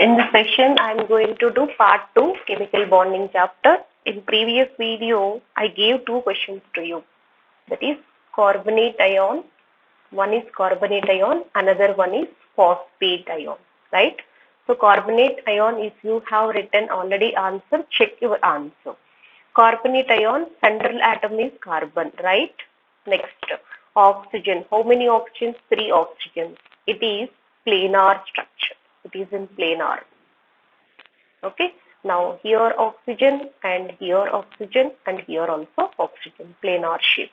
In this session, I am going to do part 2, chemical bonding chapter. In previous video, I gave two questions to you. That is carbonate ion. One is carbonate ion, another one is phosphate ion, right? So carbonate ion, if you have written already answer, check your answer. Carbonate ion, central atom is carbon, right? Next, oxygen. How many oxygens? 3 oxygens. It is planar structure. It is in planar. Okay. Now here oxygen and here oxygen and here also oxygen, planar shape.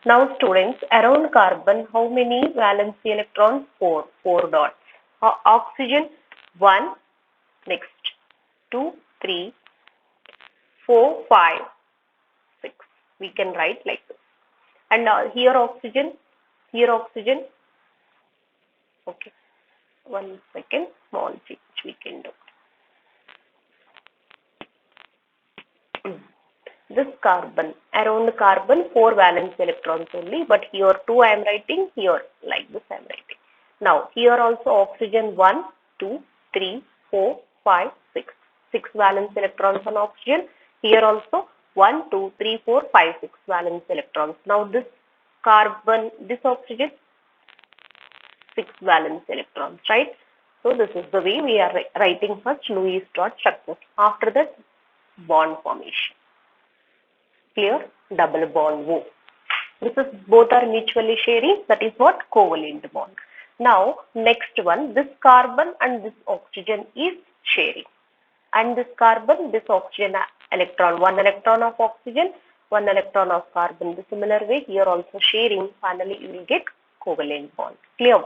Now students, around carbon, how many valency electrons? 4. 4 dots. Oxygen, 1. Next, 2, 3, 4, 5, 6. We can write like this. And here oxygen. Okay. 1 second, small change we can do. This carbon, around carbon 4 valence electrons only, but here 2 I am writing, here like this I am writing. Now here also oxygen 1, 2, 3, 4, 5, 6. 6 valence electrons on oxygen. Here also 1, 2, 3, 4, 5, 6 valence electrons. Now this carbon, this oxygen, 6 valence electrons, right? So this is the way we are writing first Lewis dot structure. After that, bond formation. Clear? Double bond O. This is both are mutually sharing. That is what covalent bond. Now next one, this carbon and this oxygen is sharing. And this carbon, this oxygen electron, 1 electron of oxygen, 1 electron of carbon. The similar way here also sharing. Finally you will get covalent bond. Clear?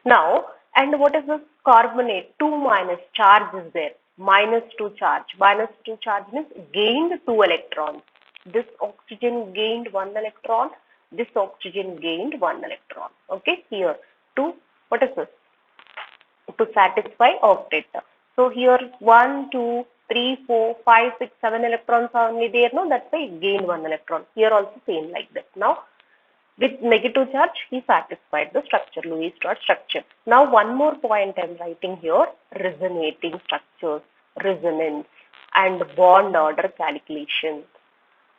Now, and what is this carbonate? 2 minus charge is there. Minus 2 charge. Minus 2 charge means gained 2 electrons. This oxygen gained 1 electron. This oxygen gained 1 electron. Okay, here 2. What is this? To satisfy octet. So here 1, 2, 3, 4, 5, 6, 7 electrons are only there. No, that's why it gained 1 electron. Here also same like that. Now, with negative charge, he satisfied the structure, Lewis dot structure. Now, one more point I am writing here, resonating structures, resonance and bond order calculation.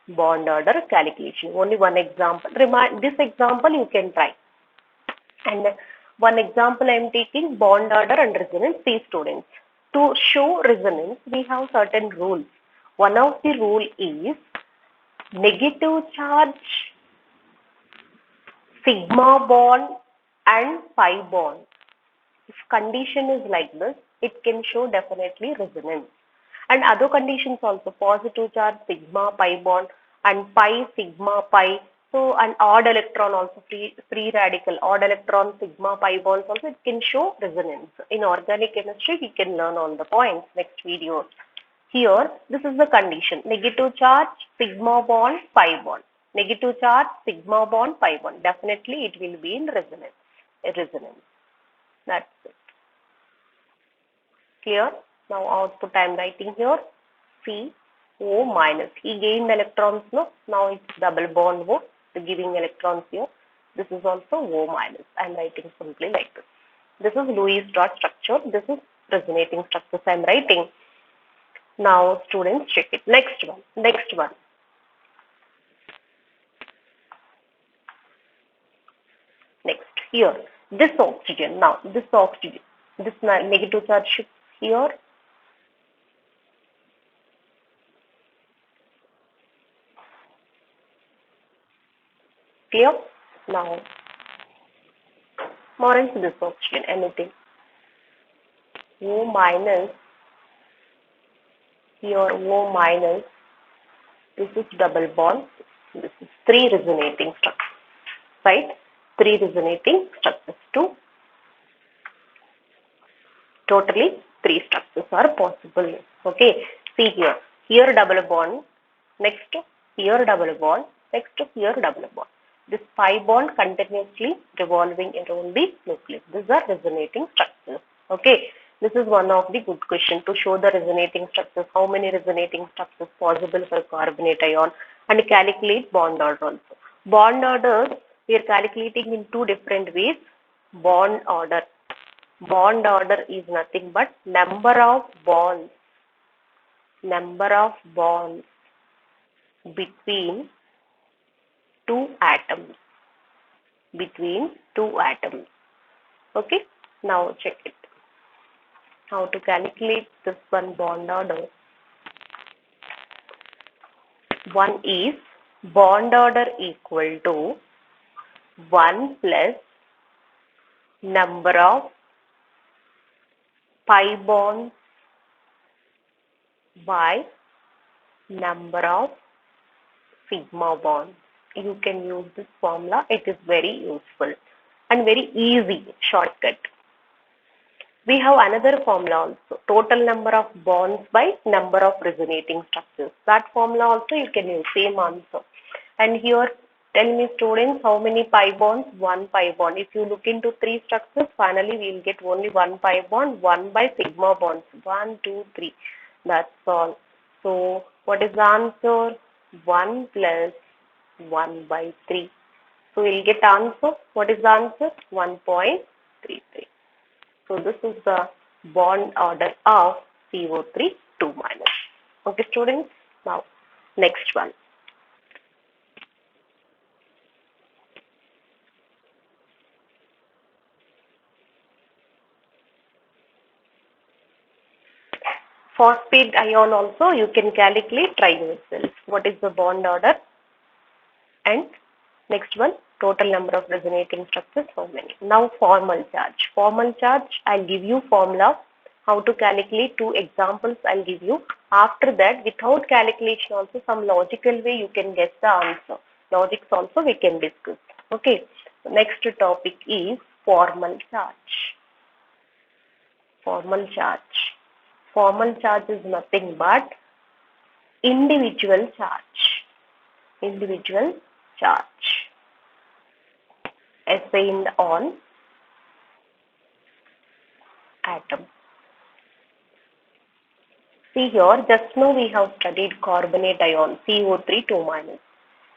Bond order calculation. Only one example. This example you can try. And one example I am taking bond order and resonance. See students, to show resonance, we have certain rules. One of the rule is negative charge, sigma bond and pi bond. If condition is like this, it can show definitely resonance. And other conditions also, positive charge, sigma pi bond and pi sigma pi. So an odd electron also, free radical, odd electron sigma pi bonds also, it can show resonance. In organic chemistry, we can learn all the points next video. Here, this is the condition, negative charge, sigma bond, pi bond. Negative charge, sigma bond, pi bond. Definitely it will be in resonance. That's it. Clear? Now output I am writing here, CO minus. He gained electrons, no? Now it's double bond O, the giving electrons here. This is also O minus. I am writing simply like this. This is Lewis dot structure. This is resonating structures I am writing. Now students check it. Next one. Next, here, this oxygen. Now, this oxygen, this negative charge shifts here. Clear? Now, more into this oxygen, anything. O minus, here O minus, this is double bond, this is 3 resonating structures, right? 3 resonating structures, totally 3 structures are possible. Okay, see here double bond, next here double bond, next here double bond. This pi bond continuously revolving around the nucleus. These are resonating structures. Okay, this is one of the good question to show the resonating structures. How many resonating structures possible for carbonate ion, and calculate bond order also. Bond orders we are calculating in 2 different ways. Bond order Bond order is nothing but number of bonds between two atoms. Okay, now check it. How to calculate this one bond order? One is bond order equal to 1 plus number of pi bonds by number of sigma bonds. You can use this formula. It is very useful and very easy shortcut. We have another formula also. Total number of bonds by number of resonating structures. That formula also you can use. Same answer. And here, tell me students, how many pi bonds? One pi bond. If you look into three structures, finally we will get only one pi bond, one by sigma bonds. 1, 2, 3. That's all. So, what is the answer? 1 plus 1 by 3. So, we'll get answer. What is the answer? 1.33. So, this is the bond order of CO3 2 minus. Okay, students. Now, next one. Phosphate ion also you can calculate, try yourself. What is the bond order? And next one, total number of resonating structures, how many? Now formal charge. Formal charge, I'll give you formula. How to calculate, two examples I'll give you. After that, without calculation also, some logical way you can guess the answer. Logics also we can discuss. Okay. Next topic is formal charge. Formal charge. Formal charge is nothing but individual charge. Individual charge assigned on atom. See here, just now we have studied carbonate ion, CO3 2 minus.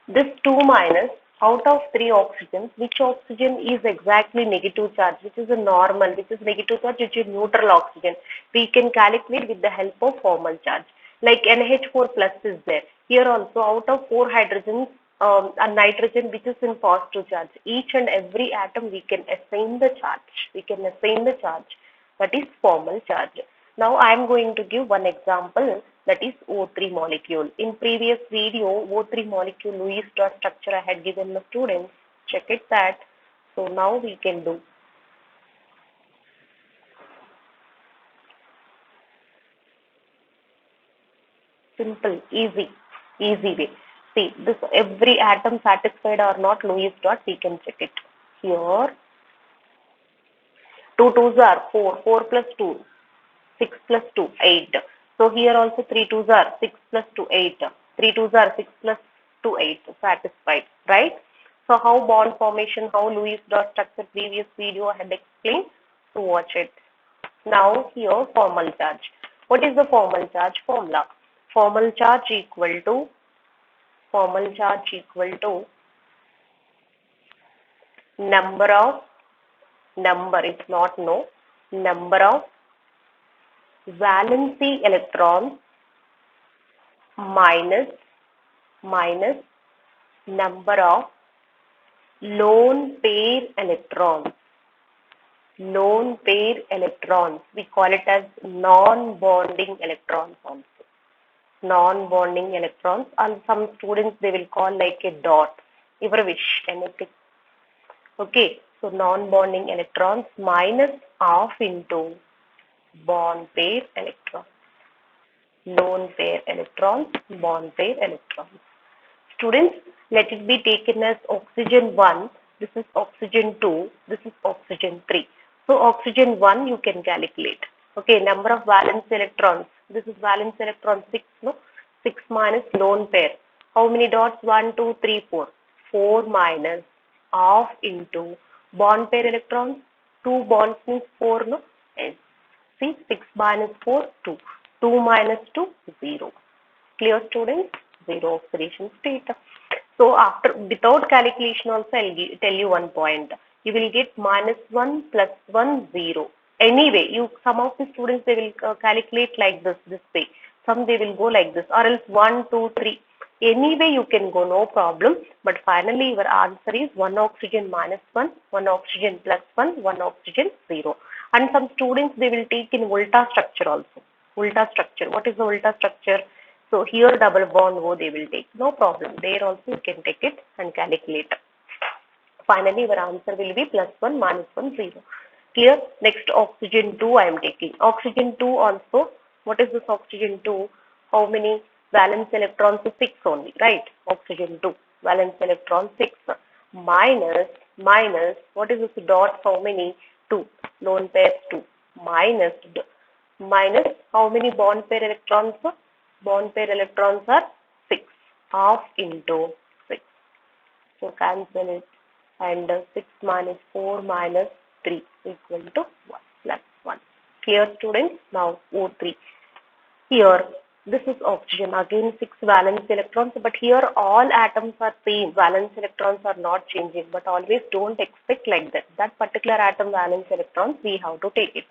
This 2 minus, out of 3 oxygens, which oxygen is exactly negative charge, which is a normal, which is negative charge, which is neutral oxygen. We can calculate with the help of formal charge. Like NH4 plus is there. Here also, out of 4 hydrogens, a nitrogen which is in positive charge. Each and every atom we can assign the charge. That is formal charge. Now I am going to give one example, that is O3 molecule. In previous video, O3 molecule Lewis dot structure I had given the students. Check it that. So now we can do. Simple, easy way. See, this every atom satisfied or not Lewis dot, we can check it. Here, 2 2s are 4, 4 plus 2. 6 plus 2, 8. So here also 3 2s are 6 plus 2, 8. 3 2s are 6 plus 2, 8. Satisfied, right? So how bond formation, how Lewis dot structure, previous video I had explained. So watch it. Now here formal charge. What is the formal charge formula? Formal charge equal to number of valency electrons minus number of lone pair electrons. We call it as non-bonding electrons also. Non-bonding electrons, and some students they will call like a dot. Your wish, anything. Okay, so non-bonding electrons minus half into bond pair electrons. Lone pair electrons, bond pair electrons. Students, let it be taken as oxygen 1, this is oxygen 2, this is oxygen 3. So oxygen 1 you can calculate. Okay, number of valence electrons. This is valence electron 6, no? 6 minus lone pair. How many dots? 1, 2, 3, 4. 4 minus half into bond pair electrons. 2 bonds means 4, no? Yes. See, 6 minus 4, 2. 2 minus 2, 0. Clear, students? 0 oxidation state. So after, without calculation also, I'll tell you one point. You will get minus 1 plus 1, 0. Anyway, some of the students, they will calculate like this way. Some they will go like this, or else 1, 2, 3. Anyway, you can go, no problem. But finally, your answer is 1 oxygen minus 1, 1 oxygen plus 1, 1 oxygen 0. And some students, they will take in Volta structure also. Volta structure. What is the Volta structure? So here double bond O they will take. No problem. There also you can take it and calculate. Finally, your answer will be plus 1 minus 1 0. Clear? Next, oxygen 2 I am taking. Oxygen 2 also. What is this oxygen 2? How many valence electrons? 6 only, right? Oxygen 2. Valence electron 6. Minus, what is this dot? How many? 2. Lone pairs 2. Minus, how many bond pair electrons? Bond pair electrons are 6. Half into 6. So cancel it. And 6 minus 4 minus 3 equal to 1 plus 1. Clear, students? Now O3. Here, this is oxygen. Again 6 valence electrons. But here all atoms are same. Valence electrons are not changing. But always don't expect like that. That particular atom valence electrons, we have to take it.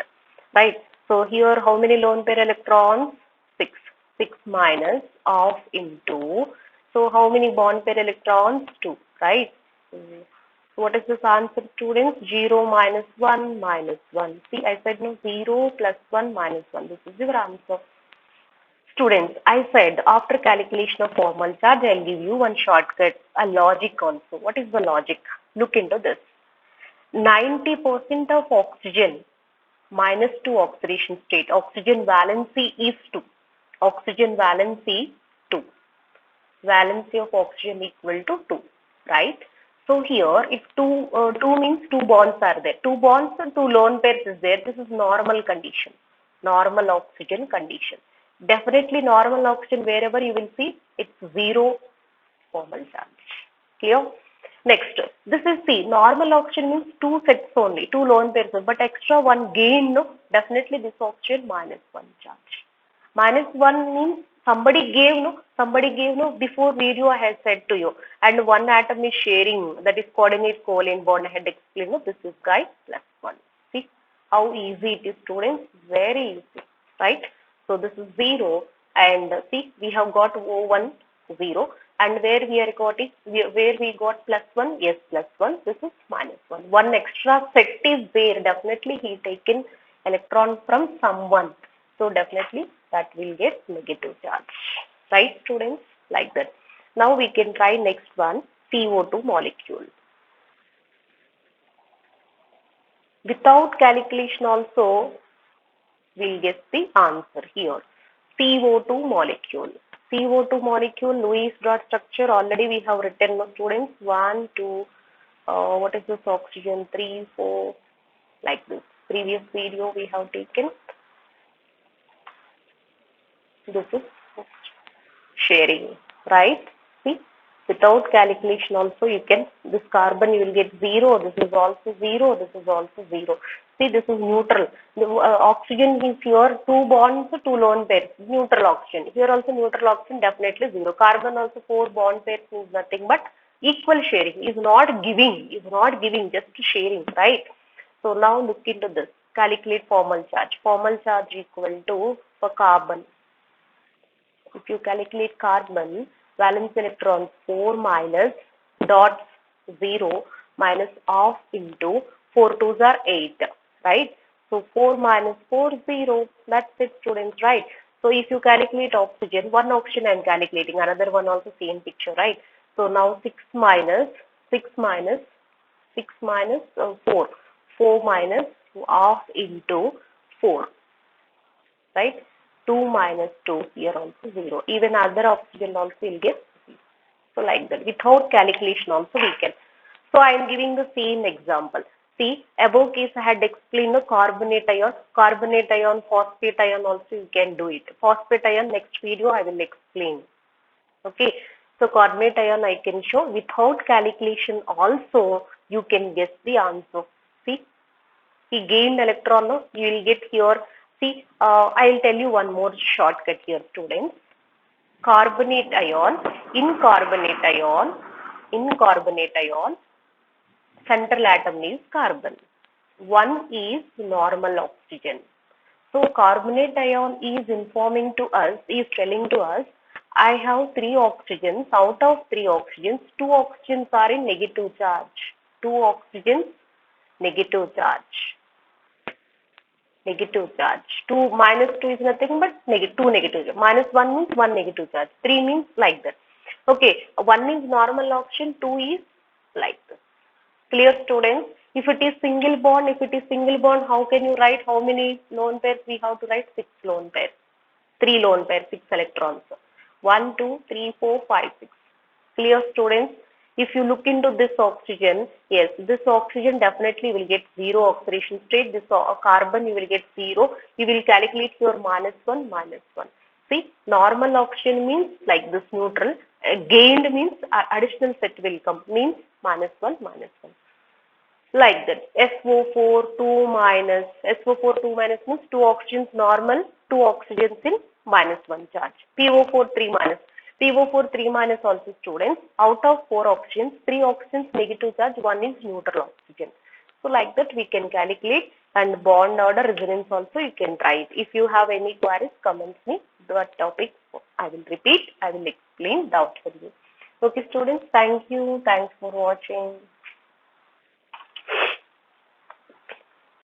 Right? So here how many lone pair electrons? 6. 6 minus half into. So how many bond pair electrons? 2. Right? What is this answer, students? 0 minus 1 minus 1. See, I said no, 0 plus 1 minus 1. This is your answer. Students, I said after calculation of formal charge, I'll give you one shortcut, a logic also. What is the logic? Look into this. 90% of oxygen minus 2 oxidation state. Oxygen valency is 2. Oxygen valency 2. Valency of oxygen equal to 2. Right? So here, if 2 means 2 bonds are there. 2 bonds and 2 lone pairs is there. This is normal condition. Normal oxygen condition. Definitely normal oxygen, wherever you will see, it's 0 formal charge. Clear? Next, this is C. Normal oxygen means 2 sets only, 2 lone pairs. But extra 1 gain, no? Definitely this oxygen minus 1 charge. Minus 1 means somebody gave no, before video I had said to you, and one atom is sharing, that is coordinate covalent bond. I had explained, no, this is guy plus 1. See how easy it is, students? Very easy, right? So this is 0, and see, we have got O1 0, and where we got plus 1, yes, plus 1, this is minus 1. One extra set is there, definitely he taken electron from someone. So definitely that will get negative charge. Right, students? Like that. Now we can try next one, CO2 molecule. Without calculation also, we'll get the answer here. CO2 molecule. CO2 molecule, Lewis dot structure, already we have written, no, students, 1, 2, what is this oxygen, 3, 4, like this. Previous video we have taken. This is sharing, right? See, without calculation also you can, this carbon you will get 0, this is also 0, this is also 0. See, this is neutral. The oxygen is here, 2 bonds, 2 lone pairs, neutral oxygen. Here also neutral oxygen, definitely 0. Carbon also 4 bond pairs means nothing but equal sharing, is not giving, just sharing, right? So now look into this. Calculate formal charge. Formal charge equal to, for carbon, if you calculate carbon, valence electrons 4 minus dot 0 minus half into 4 twos are 8, right? So 4 minus 4 0, that's it, students, right? So if you calculate oxygen, one oxygen I am calculating, another one also same picture, right? So now 6 minus 4, 4 minus half into 4, right? 2 minus 2, here also 0. Even other oxygen also will get 0. So like that. Without calculation also we can. So I am giving the same example. See, above case I had explained the carbonate ion, phosphate ion also you can do it. Phosphate ion, next video I will explain. Okay. So carbonate ion I can show. Without calculation also you can guess the answer. See, he gained electron, no? You will get here. See, I'll tell you one more shortcut here, students. Carbonate ion, in carbonate ion, central atom is carbon. one is normal oxygen. So carbonate ion is informing to us, is telling to us, I have 3 oxygens. Out of 3 oxygens, 2 oxygens are in negative charge. 2 oxygens, negative charge. Negative charge. 2 minus 2 is nothing but negative, 2 negative charge. Minus 1 means 1 negative charge. 3 means like that. Okay, 1 is normal oxygen, 2 is like this. Clear, students? If it is single bond, how can you write how many lone pairs we have to write? 6 lone pairs. 3 lone pairs, 6 electrons. 1, 2, 3, 4, 5, 6. Clear, students? If you look into this oxygen, yes, this oxygen definitely will get 0 oxidation state. This carbon you will get 0. You will calculate your minus 1, minus 1. See, normal oxygen means like this neutral. Gained means additional set will come, means minus 1, minus 1. Like that. SO4 2 minus. SO4 2 minus means 2 oxygens normal, 2 oxygens in minus 1 charge. PO4 3 minus. PO4 3 minus also, students. Out of 4 oxygens, 3 oxygens negative charge, 1 is neutral oxygen. So like that we can calculate, and bond order resonance also you can write. If you have any queries, comment me. That topic I will repeat, I will explain doubt for you. Okay, students, thank you. Thanks for watching.